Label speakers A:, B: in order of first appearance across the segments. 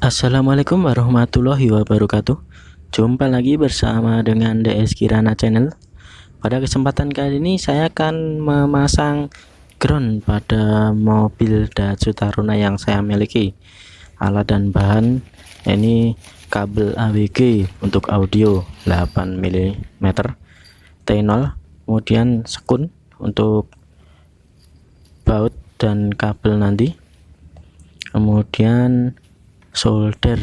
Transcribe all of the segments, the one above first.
A: Assalamualaikum warahmatullahi wabarakatuh. Jumpa lagi bersama dengan DS Kirana Channel. Pada kesempatan kali ini saya akan memasang ground pada mobil Daihatsu Taruna yang saya miliki. Alat dan bahan ini kabel AWG untuk audio 8 mm T0, kemudian sekun untuk baut dan kabel nanti, kemudian solder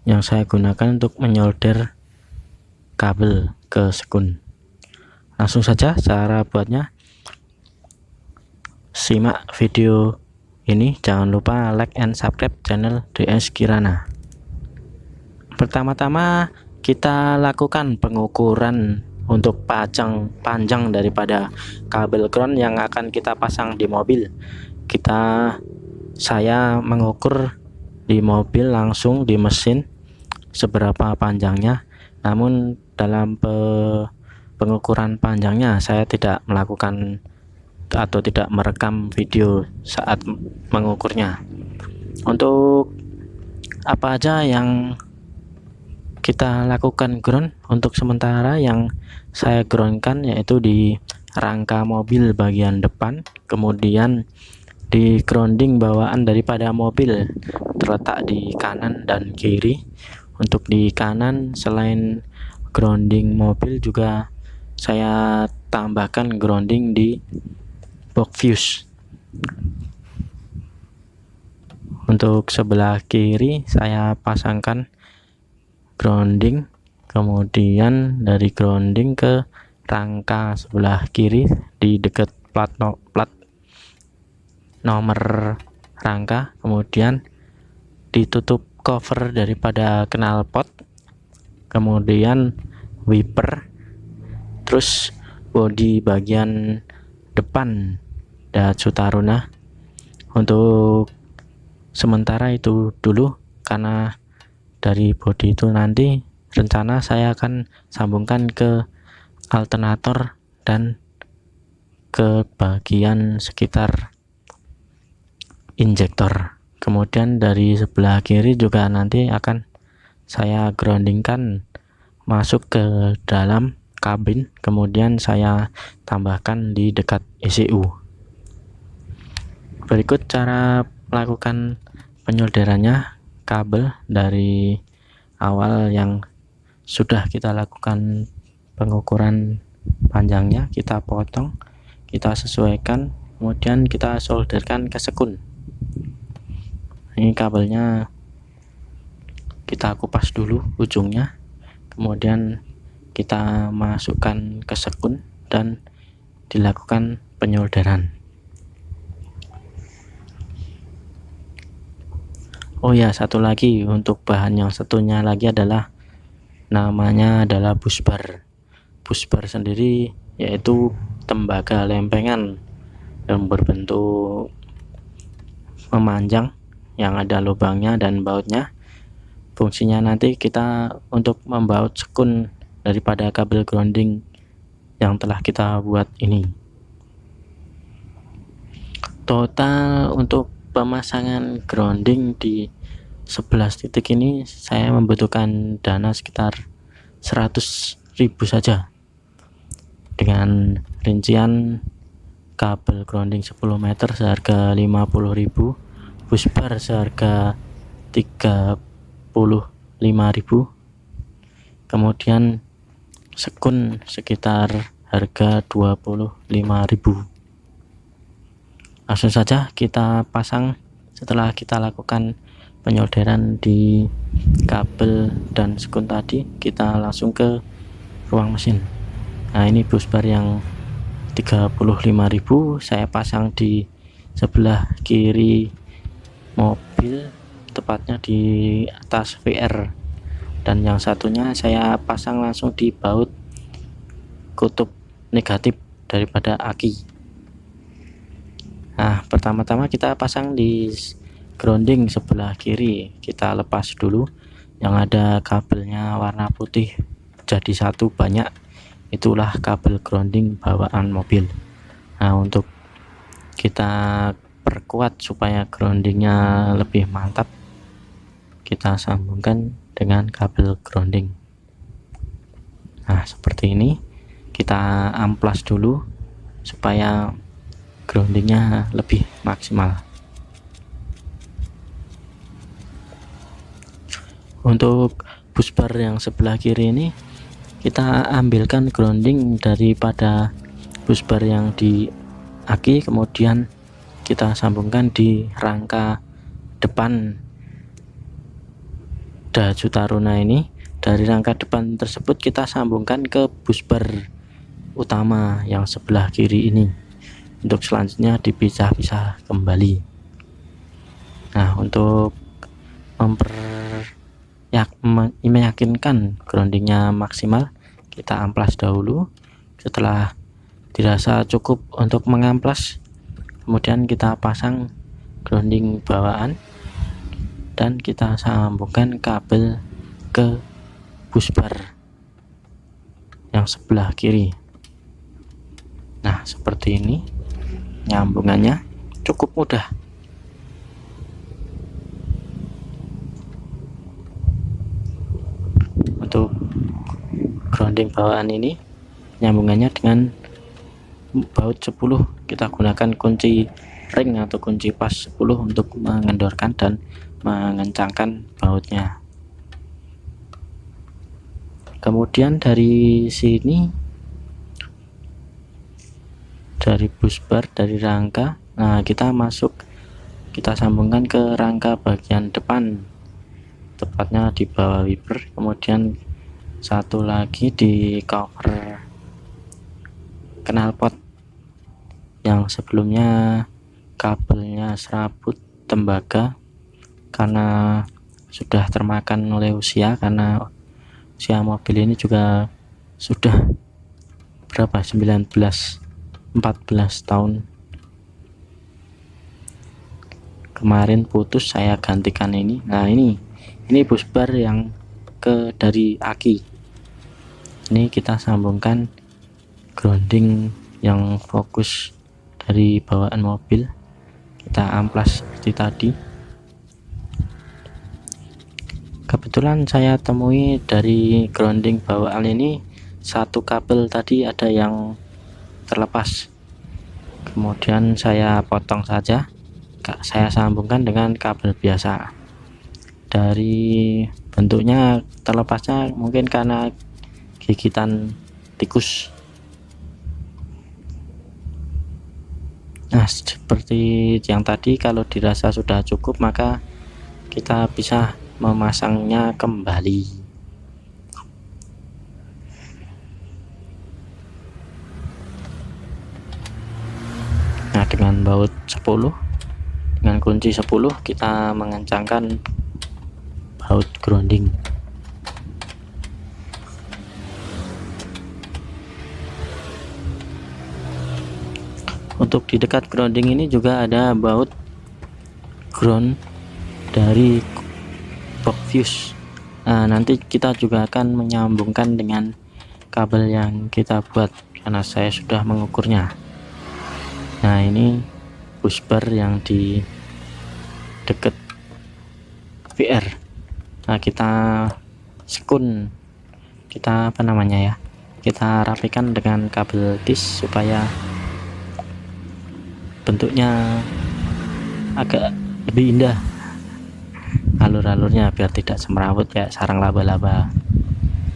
A: yang saya gunakan untuk menyolder kabel ke sekun. Langsung saja cara buatnya, simak video ini, jangan lupa like and subscribe channel DS Kirana. Pertama-tama kita lakukan pengukuran untuk panjang daripada kabel ground yang akan kita pasang di mobil. Saya mengukur di mobil langsung di mesin seberapa panjangnya, namun dalam pengukuran panjangnya saya tidak melakukan atau tidak merekam video saat mengukurnya. Untuk apa aja yang kita lakukan ground, untuk sementara yang saya groundkan yaitu di rangka mobil bagian depan, kemudian di grounding bawaan daripada mobil terletak di kanan dan kiri. Untuk di kanan, selain grounding mobil, juga saya tambahkan grounding di box fuse. Untuk sebelah kiri saya pasangkan grounding, kemudian dari grounding ke rangka sebelah kiri di dekat plat nomor rangka, kemudian ditutup cover daripada knalpot, kemudian wiper, terus bodi bagian depan Daihatsu Taruna. Untuk sementara itu dulu, karena dari bodi itu nanti rencana saya akan sambungkan ke alternator dan ke bagian sekitar injektor. Kemudian dari sebelah kiri juga nanti akan saya groundingkan masuk ke dalam kabin, kemudian saya tambahkan di dekat ECU. Berikut cara melakukan penyolderannya. Kabel dari awal yang sudah kita lakukan pengukuran panjangnya kita potong, kita sesuaikan, kemudian kita solderkan ke sekun. Ini kabelnya kita kupas dulu ujungnya, kemudian kita masukkan ke sekun dan dilakukan penyolderan. Oh ya, satu lagi, untuk bahan yang satunya lagi adalah namanya adalah busbar. Busbar sendiri yaitu tembaga lempengan yang berbentuk memanjang yang ada lubangnya dan bautnya. Fungsinya nanti kita untuk membaut sekun daripada kabel grounding yang telah kita buat ini. Total untuk pemasangan grounding di 11 titik ini saya membutuhkan dana sekitar 100.000 saja, dengan rincian kabel grounding 10 meter seharga 50.000, busbar seharga 35.000, kemudian sekun sekitar harga 25.000. Langsung saja kita pasang. Setelah kita lakukan penyolderan di kabel dan sekun tadi, kita langsung ke ruang mesin. Nah, ini busbar yang 35.000 saya pasang di sebelah kiri mobil, tepatnya di atas VR, dan yang satunya saya pasang langsung di baut kutub negatif daripada aki. Nah, pertama-tama kita pasang di grounding sebelah kiri, kita lepas dulu yang ada kabelnya warna putih jadi satu banyak, itulah kabel grounding bawaan mobil. Nah, untuk kita perkuat supaya groundingnya lebih mantap, kita sambungkan dengan kabel grounding. Nah, seperti ini. Kita amplas dulu supaya groundingnya lebih maksimal. Untuk busbar yang sebelah kiri ini kita ambilkan grounding daripada busbar yang di aki, kemudian kita sambungkan di rangka depan Daju Taruna ini. Dari rangka depan tersebut kita sambungkan ke busbar utama yang sebelah kiri ini, untuk selanjutnya dipisah-pisah kembali. Nah, untuk meyakinkan groundingnya maksimal, kita amplas dahulu. Setelah dirasa cukup untuk mengamplas, kemudian kita pasang grounding bawaan dan kita sambungkan kabel ke busbar yang sebelah kiri. Nah, seperti ini nyambungannya cukup mudah. Untuk grounding bawaan ini nyambungannya dengan baut 10, kita gunakan kunci ring atau kunci pas 10 untuk mengendorkan dan mengencangkan bautnya. Kemudian dari sini, dari busbar, dari rangka, nah kita sambungkan ke rangka bagian depan, tepatnya di bawah wiper. Kemudian satu lagi di cover knalpot yang sebelumnya kabelnya serabut tembaga karena sudah termakan oleh usia, karena usia mobil ini juga sudah berapa, 14 tahun. Kemarin putus, saya gantikan ini. Nah, ini busbar yang dari aki. Ini kita sambungkan grounding yang fokus dari bawaan mobil, kita amplas seperti tadi. Kebetulan saya temui dari grounding bawaan ini satu kabel tadi ada yang terlepas, kemudian saya potong saja, saya sambungkan dengan kabel biasa. Dari bentuknya terlepasnya mungkin karena gigitan tikus. Nah, seperti yang tadi, kalau dirasa sudah cukup maka kita bisa memasangnya kembali. Nah, dengan baut 10, dengan kunci 10 kita mengencangkan baut grounding. Untuk di dekat grounding ini juga ada baut ground dari box fuse. Nah, nanti kita juga akan menyambungkan dengan kabel yang kita buat karena saya sudah mengukurnya. Nah, ini busbar yang di dekat VR. Nah, kita sekun, kita kita rapikan dengan kabel tis supaya bentuknya agak lebih indah, alur-alurnya biar tidak semrawut kayak sarang laba-laba.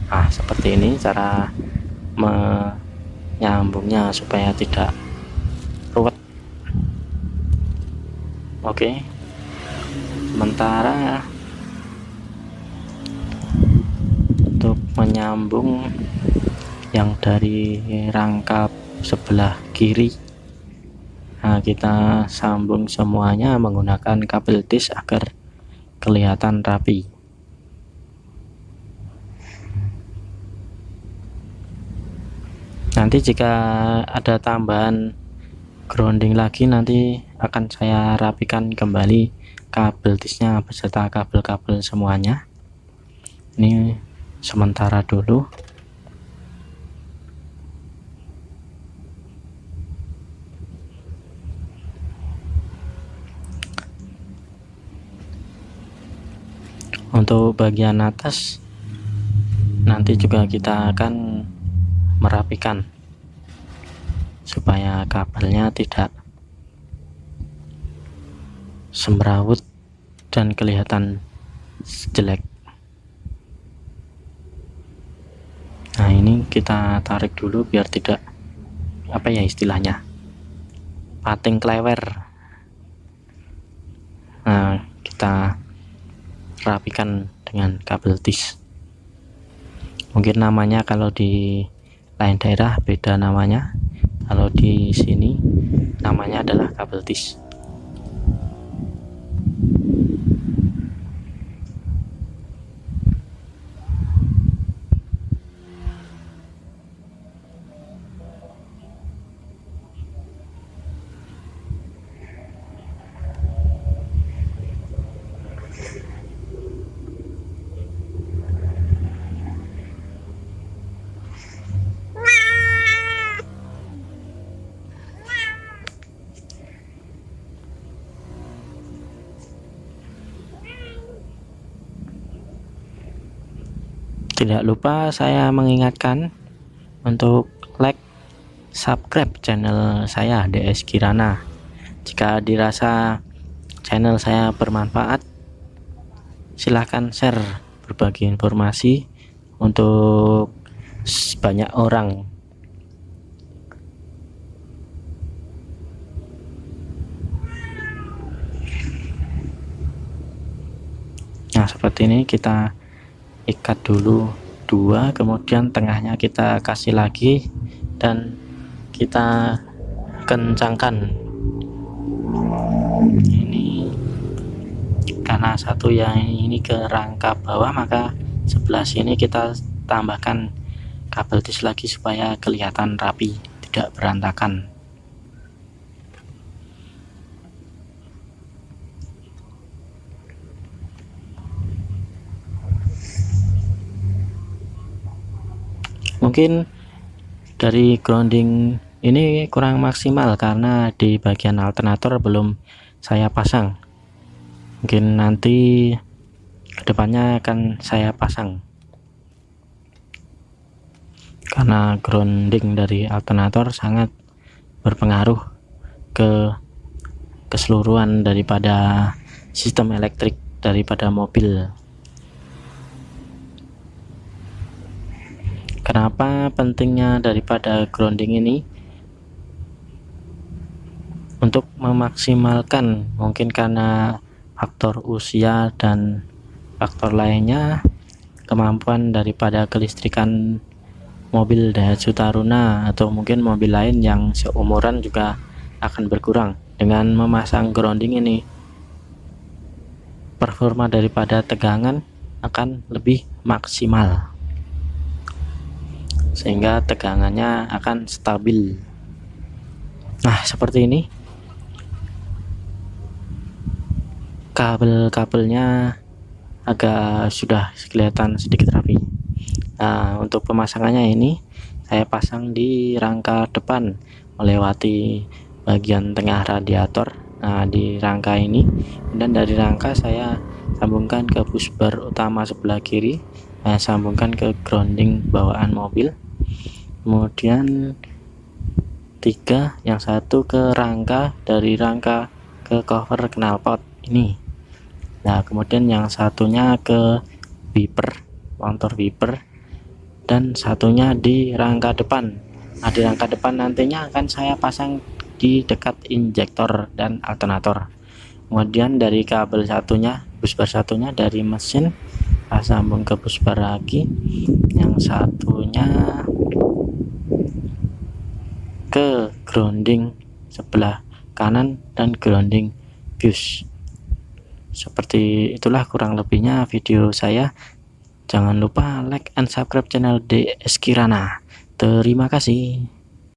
A: Nah, seperti ini cara menyambungnya supaya tidak ruwet. Oke, sementara untuk menyambung yang dari rangkap sebelah kiri, nah kita sambung semuanya menggunakan kabel tis agar kelihatan rapi. Nanti jika ada tambahan grounding lagi, nanti akan saya rapikan kembali kabel tisnya beserta kabel-kabel semuanya. Ini sementara dulu. Untuk bagian atas nanti juga kita akan merapikan supaya kabelnya tidak semrawut dan kelihatan jelek. Nah, ini kita tarik dulu biar tidak apa ya istilahnya, pating klewer. Nah, kita rapikan dengan kabel tis. Mungkin namanya kalau di lain daerah beda namanya, kalau di sini namanya adalah kabel tis. Tidak lupa saya mengingatkan untuk like, subscribe channel saya DS Kirana. Jika dirasa channel saya bermanfaat, silahkan share berbagi informasi untuk banyak orang. Nah, seperti ini kita ikat dulu dua, kemudian tengahnya kita kasih lagi dan kita kencangkan. Ini karena satu yang ini ke rangka bawah, maka sebelah sini kita tambahkan kabel tis lagi supaya kelihatan rapi, tidak berantakan. Mungkin dari grounding ini kurang maksimal karena di bagian alternator belum saya pasang. Mungkin nanti kedepannya akan saya pasang, karena grounding dari alternator sangat berpengaruh ke keseluruhan daripada sistem elektrik daripada mobil. Kenapa pentingnya daripada grounding ini? Untuk memaksimalkan, mungkin karena faktor usia dan faktor lainnya, kemampuan daripada kelistrikan mobil Daihatsu Taruna atau mungkin mobil lain yang seumuran juga akan berkurang. Dengan memasang grounding ini, performa daripada tegangan akan lebih maksimal, sehingga tegangannya akan stabil. Nah, seperti ini kabel-kabelnya agak sudah kelihatan sedikit rapi. Nah, untuk pemasangannya ini saya pasang di rangka depan melewati bagian tengah radiator. Nah, di rangka ini, dan dari rangka saya sambungkan ke busbar utama sebelah kiri, saya sambungkan ke grounding bawaan mobil, kemudian tiga, yang satu ke rangka, dari rangka ke cover knalpot ini. Nah, kemudian yang satunya ke wiper, motor wiper, dan satunya di rangka depan. Nah, di rangka depan nantinya akan saya pasang di dekat injektor dan alternator. Kemudian dari kabel satunya, busbar satunya dari mesin saya sambung ke busbar lagi, yang satunya ke grounding sebelah kanan dan grounding fuse. Seperti itulah kurang lebihnya video saya. Jangan lupa like and subscribe channel DS Kirana. Terima kasih.